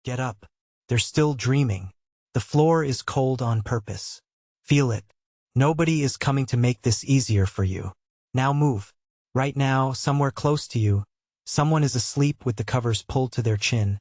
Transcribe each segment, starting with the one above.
Get up. They're still dreaming. The floor is cold on purpose. Feel it. Nobody is coming to make this easier for you. Now move. Right now, somewhere close to you, someone is asleep with the covers pulled to their chin,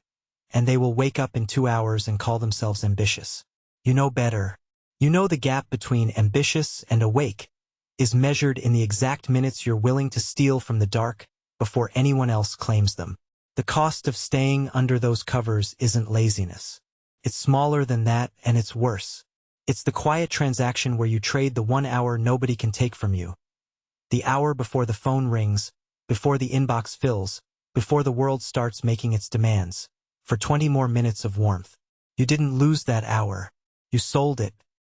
and they will wake up in 2 hours and call themselves ambitious. You know better. You know the gap between ambitious and awake is measured in the exact minutes you're willing to steal from the dark before anyone else claims them. The cost of staying under those covers isn't laziness. It's smaller than that, and it's worse. It's the quiet transaction where you trade the 1 hour nobody can take from you. The hour before the phone rings, before the inbox fills, before the world starts making its demands, for 20 more minutes of warmth. You didn't lose that hour. You sold it.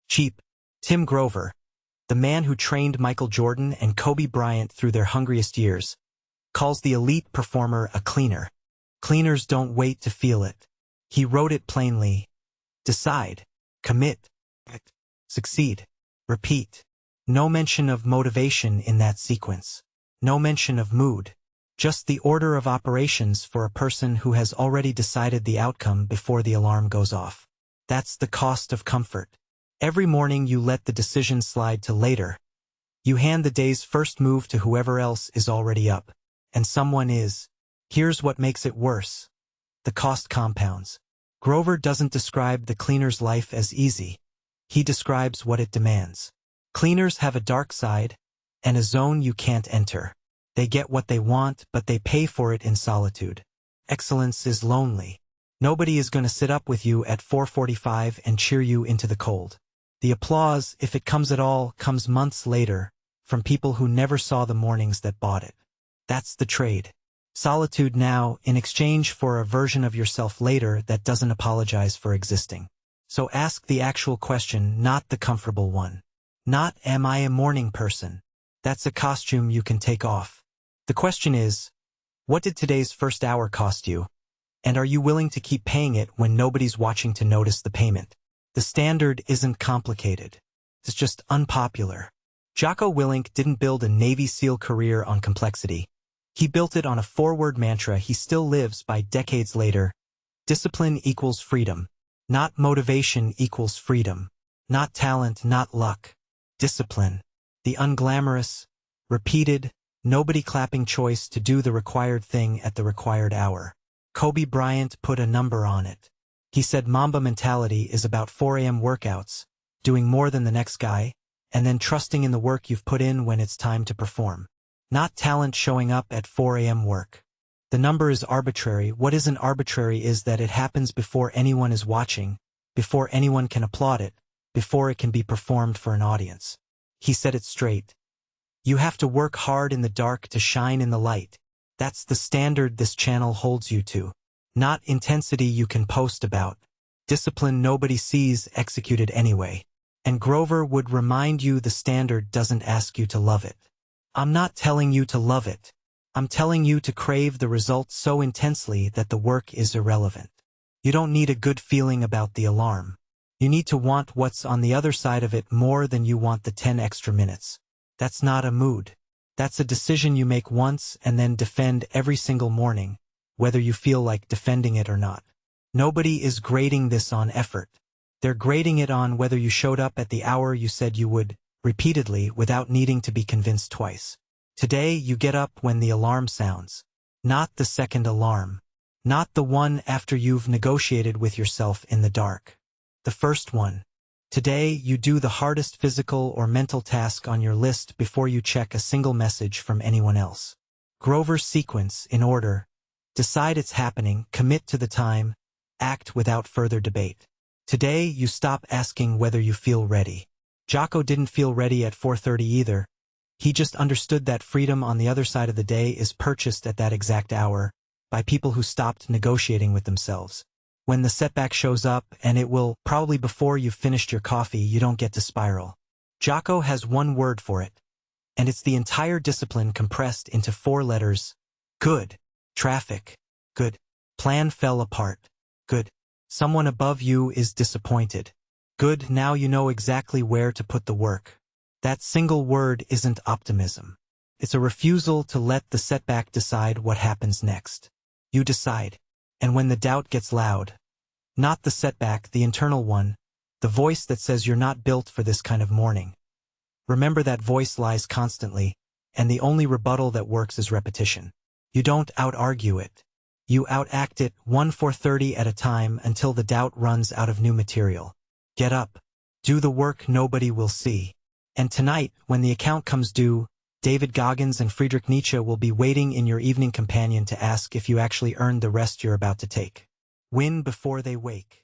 Cheap. Tim Grover, the man who trained Michael Jordan and Kobe Bryant through their hungriest years, calls the elite performer a cleaner. Cleaners don't wait to feel it. He wrote it plainly. Decide. Commit. Succeed. Repeat. No mention of motivation in that sequence. No mention of mood. Just the order of operations for a person who has already decided the outcome before the alarm goes off. That's the cost of comfort. Every morning you let the decision slide to later. You hand the day's first move to whoever else is already up. And someone is. Here's what makes it worse. The cost compounds. Grover doesn't describe the cleaner's life as easy. He describes what it demands. Cleaners have a dark side, and a zone you can't enter. They get what they want, but they pay for it in solitude. Excellence is lonely. Nobody is going to sit up with you at 4:45 and cheer you into the cold. The applause, if it comes at all, comes months later, from people who never saw the mornings that bought it. That's the trade. Solitude now, in exchange for a version of yourself later that doesn't apologize for existing. So ask the actual question, not the comfortable one. Not, am I a morning person? That's a costume you can take off. The question is, what did today's first hour cost you? And are you willing to keep paying it when nobody's watching to notice the payment? The standard isn't complicated. It's just unpopular. Jocko Willink didn't build a Navy SEAL career on complexity. He built it on a forward mantra he still lives by decades later. Discipline equals freedom. Not motivation equals freedom. Not talent, not luck. Discipline. The unglamorous, repeated, nobody-clapping choice to do the required thing at the required hour. Kobe Bryant put a number on it. He said Mamba mentality is about 4 a.m. workouts, doing more than the next guy, and then trusting in the work you've put in when it's time to perform. Not talent showing up at 4 a.m. work. The number is arbitrary. What isn't arbitrary is that it happens before anyone is watching, before anyone can applaud it, before it can be performed for an audience. He said it straight. You have to work hard in the dark to shine in the light. That's the standard this channel holds you to. Not intensity you can post about. Discipline nobody sees executed anyway. And Grover would remind you the standard doesn't ask you to love it. I'm not telling you to love it. I'm telling you to crave the results so intensely that the work is irrelevant. You don't need a good feeling about the alarm. You need to want what's on the other side of it more than you want the 10 extra minutes. That's not a mood. That's a decision you make once and then defend every single morning, whether you feel like defending it or not. Nobody is grading this on effort. They're grading it on whether you showed up at the hour you said you would, repeatedly, without needing to be convinced twice. Today, you get up when the alarm sounds. Not the second alarm. Not the one after you've negotiated with yourself in the dark. The first one. Today, you do the hardest physical or mental task on your list before you check a single message from anyone else. Grover's sequence, in order. Decide it's happening, commit to the time, act without further debate. Today, you stop asking whether you feel ready. Jocko didn't feel ready at 4:30 either. He just understood that freedom on the other side of the day is purchased at that exact hour by people who stopped negotiating with themselves. When the setback shows up, and it will, probably before you've finished your coffee, you don't get to spiral. Jocko has one word for it, and it's the entire discipline compressed into 4 letters. Good. Traffic. Good. Plan fell apart. Good. Someone above you is disappointed. Good, now you know exactly where to put the work. That single word isn't optimism. It's a refusal to let the setback decide what happens next. You decide. And when the doubt gets loud, Not the setback, the internal one, the voice that says you're not built for this kind of morning. Remember that voice lies constantly, and the only rebuttal that works is repetition. You don't out-argue it. You out-act it 1/430 at a time until the doubt runs out of new material. Get up. Do the work nobody will see. And tonight, when the account comes due, David Goggins and Friedrich Nietzsche will be waiting in your evening companion to ask if you actually earned the rest you're about to take. Win before they wake.